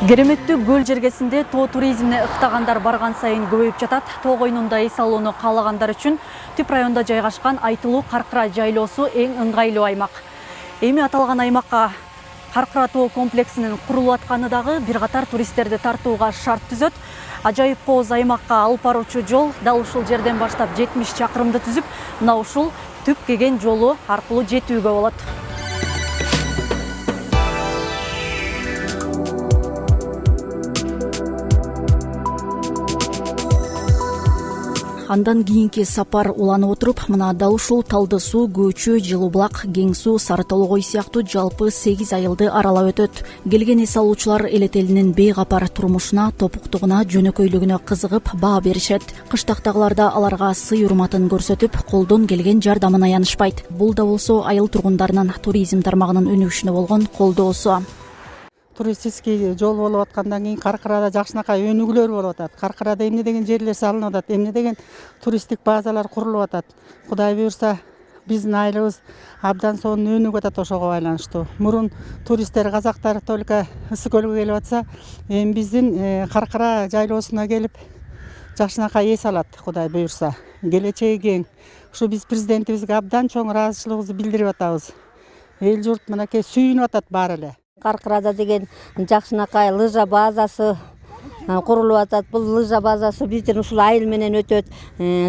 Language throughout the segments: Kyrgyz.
Кереметтүү көл жергесинде тоо туризмине ыктагандар барган сайын көбөйүп жатат. Тоо койнунда эс алууну каалагандар үчүн Түп районунда жайгашкан Айтылуу Каркыра жайлоосу эң ыңгайлуу аймак. Эми аталган аймакка Каркыра тоо комплексинин курулуп атканы дагы бир катар туристтерди тартууга шарт түзөт. Ажайып кооз аймакка алып баруучу жол дал ушул жерден баштап 70 чакырымды түзүп, мына ушул Түп кеген жолу аркылуу жетүүгө болот. Андан кийинки сапар уланып отуруп, мына дал ушул Талды суу, Көөчү, Жылуу булак, Кең суу, Сары толгой сыяктуу жалпы 8 айылды аралап өтөт. Келген эс алуучулар элет элинин бейкапар турмушуна, топуктугуна, жөнөкөйлүгүнө кызыгып баа беришет. Кыштактагылар да аларга сый урматын көрсөтүп, колдон келген жардамын аянышпайт. Бул да болсо айыл тургундарынын туризм тармагынын өнүгүшүнө болгон колдоосу. Туристический жол болуп аткандан кийин Каркырада жакшынакай өнүгүүлөр болуп атат. Каркырада эмне деген жерлер салынып атат, эмне деген туристтик базалар курулуп атат. Кудай буюрса, биздин айылыбыз абдан сонун өнүгүп атат ошого байланыштуу. Мурун туристтер, казактар только Ысык көлгө келип атса, эми биздин Каркыра жайлоосуна келип жакшынакай эс алат, Кудай буюрса. Келечеги кең. Ушу биз президентибизге абдан чоң ыраазычылыгыбызды билдирип атабыз. Эл журт мынакей сүйүнүп атат баары эле. Каркырада деген жакшынакай лыжа базасы курулуп атат. Бул лыжа базасы биздин ушул айыл менен өтөт.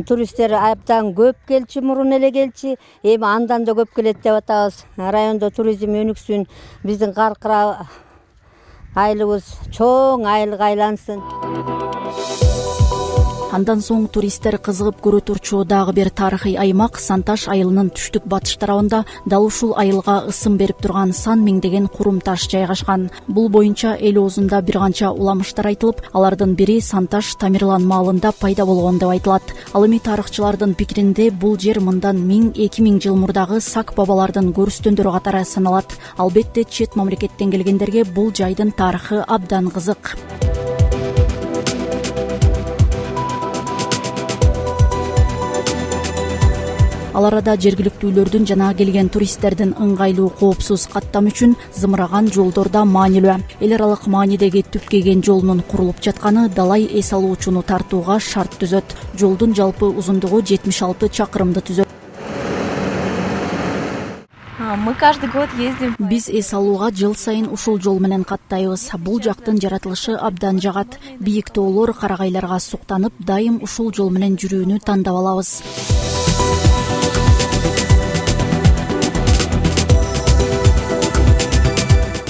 Туристтер абдан көп келчү, мурун эле келчү. Эми андан да көп келет деп атабыз. Райондо туризм өнүксүн, биздин Каркыра айылыбыз чоң айылга айлансын. Андан соң туристтер кызыгып көрө турчу дагы бир тарыхый аймак Санташ айылынын түштүк батыш тарабында дал ушул айылга ысым берип турган сан миңдеген курум таш жайгашкан. Бул боюнча эл оозунда бир канча уламыштар айтылып, алардын бири Санташ Тамирлан маалында пайда болгон деп айтылат. Ал эми тарыхчылардын пикиринде бул жер мындан 1000-2000 жыл мурдагы сак бабалардын көрүстөндөрү катары саналат. Албетте чет мамлекеттен келгендерге бул жайдын тарыхы абдан кызык. Ал арада жергиликтүүлөрдүн жана келген туристтердин ыңгайлуу коопсуз каттам үчүн зымыраган жолдор да маанилүү. Эл аралык маанидеги Түп кеген жолунун курулуп жатканы далай эс алуучуну тартууга шарт түзөт. Жолдун жалпы узундугу 76 чакырымды түзөт. Мы каждый год ездим. Биз эс алууга жыл сайын ушул жол менен каттайбыз. Бул жактын жаратылышы абдан жагат. Бийик тоолор карагайларга суктанып, дайым ушул жол менен жүрүүнү тандап алабыз.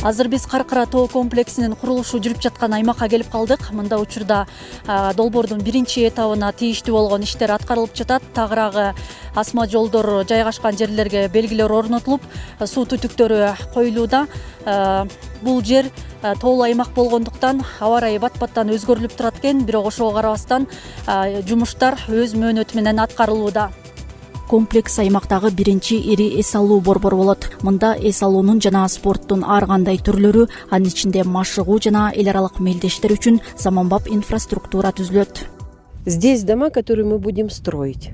Азыр биз Каркыра тоо комплексинин курулушу жүрүп жаткан аймакка келип калдык. Мында учурда долбоордун биринчи этабына тийиштүү болгон иштер аткарылып жатат. Тагыраагы асма жолдор жайгашкан жерлерге белгилер орнотулуп, суу түтүктөрү коюлууда. Бул жер тоолуу аймак болгондуктан аба ырайы бат-баттан өзгөрүлүп турат экен, бирок ошого карабастан жумуштар өз мөөнөтү менен аткарылууда. Комплекс аймактагы биринчи ири эс алуу борбор болот. Мында эс алуунун жана спорттун ар кандай түрлөрү, анын ичинде машыгуу жана эл аралык мелдештер үчүн заманбап инфраструктура түзүлөт. Здесь дома, которые мы будем строить.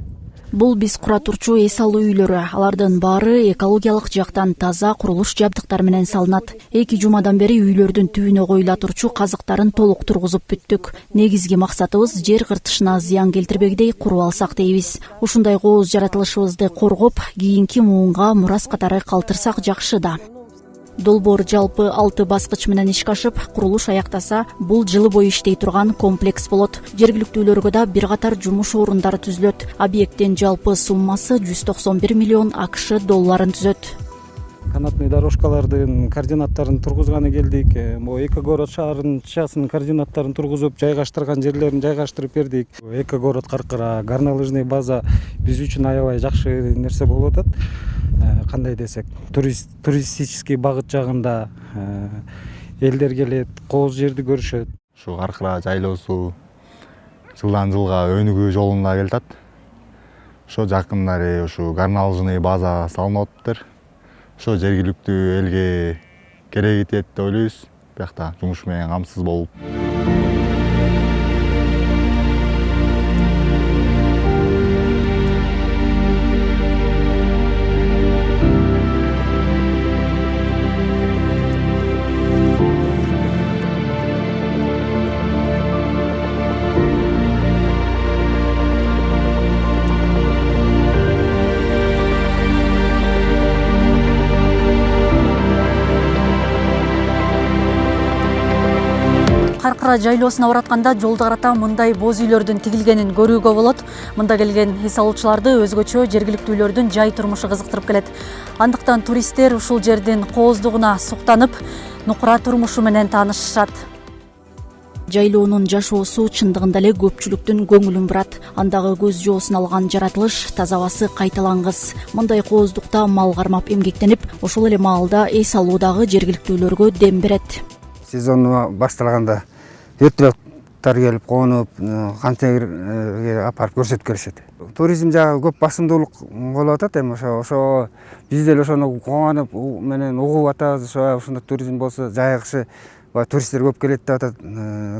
Бул биз кура турчу эс алуу үйлөрү. Алардын баары экологиялык жактан таза курулуш жабдыктары менен салынат. 2 жумадан бери үйлөрдүн түбүнө коюла турчу казыктарын толук тургузуп бүттүк. Негизги максатыбыз жер кыртышына зыян келтирбегдей куруп алсак дейбиз. Ушундай кооз жаратылышыбызды коргоп, кийинки муунга мурас катары калтырсак жакшы да. Долбоор жалпы 6 баскыч менен ишке ашып, курулуш аяктаса, бул жылы бою иштей турган комплекс болот. Жергиликтүүлөргө да бир катар жумуш орундары түзүлөт. Объекттин жалпы суммасы 191 миллион АКШ долларын түзөт. Канатный дорожкалардын координаттарын тургузганы келдик. Эко-город шаарынын координаттарын тургузуп, жайгаштырган жерлерин жайгаштырып бердик. Эко-город Каркыра, горнолыжный база биз үчүн аябай жакшы нерсе болуп атат. Кандай десек, туристический багыт жагында элдер келет, кооз жерди көрүшөт. Ушу Каркыра жайлоосу жылдан жылга өнүгүү жолуна келатат. Ошо жакындары ушу горнолыжный база салынып атыптыр. Ошо жергиликтүү элге кереги тиет деп ойлойбуз. Биякта жумуш менен камсыз болуп. Кара жайлоосуна баратканда жолду карата мындай боз үйлөрдүн тигилгенин көрүүгө болот. Мында келген эс алуучуларды өзгөчө жергиликтүүлөрдүн жай турмушу кызыктырып келет. Андыктан туристтер ушул жердин кооздугуна суктанып, нукура турмушу менен таанышышат. Жайлоонун жашоосу чындыгында эле көпчүлүктүн көңүлүн бурат. Андагы көз жоосун алган жаратылыш, таза абасы кайталангыс. Мындай кооздукта мал кармап эмгектенип, ошол эле маалда эс алуудагы жергиликтүүлөргө дем берет. Сезон башталганда вертолеттар келип конуп, кантегерге апарып көрсөтүп келишет. Туризм жагы көп басымдуулук болуп атат эми ошо биз деле ошону кубанып менен угуп атабыз. Ошондо туризм болсо жайгысы туристтер көп келет деп атат.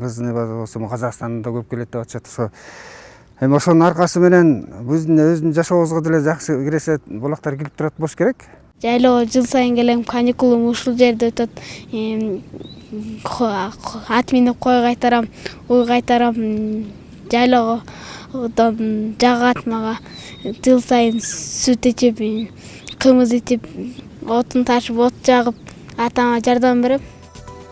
Рызный болсо Казакстанда көп келет деп атышат. Ошо эми ошонун аркасы менен өзүнүн жашообузга деле жакшы киреше булактар келип турат болуш керек. Жайлоо жыл сайын келем, каникулум ушул жерде өтөт. Ат минип кой кайтарам, уй кайтарам. Жайлоодон жагат мага. Жыл сайын сүт ичип, кымыз ичип, отун ташып, от жагып, атама жардам берем.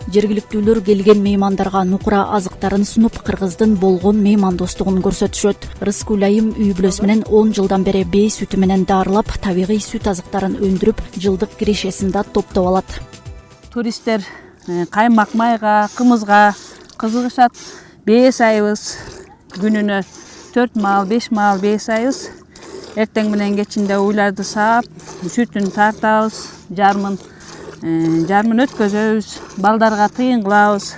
Жергиликтүүлөр келген меймандарга нукура азыктарын сунуп, кыргыздын болгон меймандостугун көрсөтүшөт. Рыскүл айым үй бүлөсү менен 10 жылдан бери бей сүтү менен даарылап, табигый сүт азыктарын өндүрүп, жылдык кирешесин да топтоп алат. Туристтер каймак майга, кымызга кызыгышат. Бей сайыбыз күнүнө 4 маал, 5 маал бей сайыбыз. Эртең менен кечинде уйларды саап, сүтүн тартабыз, жармын өткөзөбүз, балдарга тыйын кылабыз.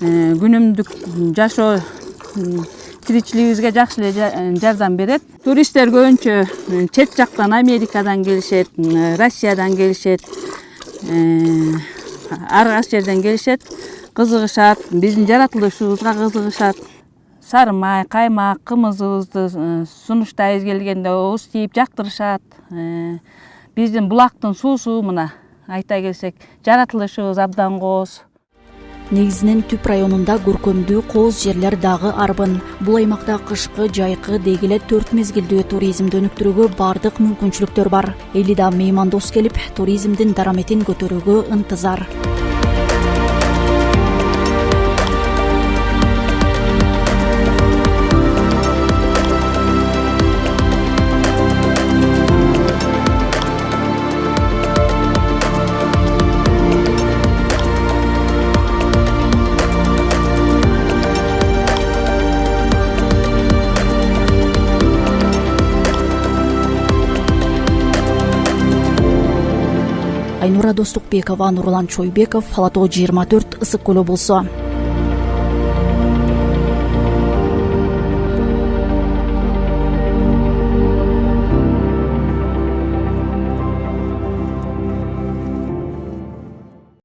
Күнүмдүк жашоо тиричилигибизге жакшы эле жардам берет. Туристтер көбүнчө чет жактан, Америкадан келишет, Россиядан келишет, ар кайсы жерден келишет, кызыгышат, биздин жаратылышыбызга кызыгышат. Сары май, каймак, кымызыбызды сунуштайбыз келгенде ооз тийип жактырышат. Биздин булактын суусу мына айта келсек, жаратылышыбыз абдан кооз. Негизинен Түп районунда көркөмдүү кооз жерлер дагы арбын. Бул аймакта кышкы, жайкы, деги эле 4 мезгилдүү туризмди өнүктүрүүгө бардык мүмкүнчүлүктөр бар. Эли да меймандос келип, туризмдин дараметин көтөрүүгө ынтызар. Айнура Достукбекова, Нурлан Чойбеков, Ала Тоо 24, Ысык Көл облусу.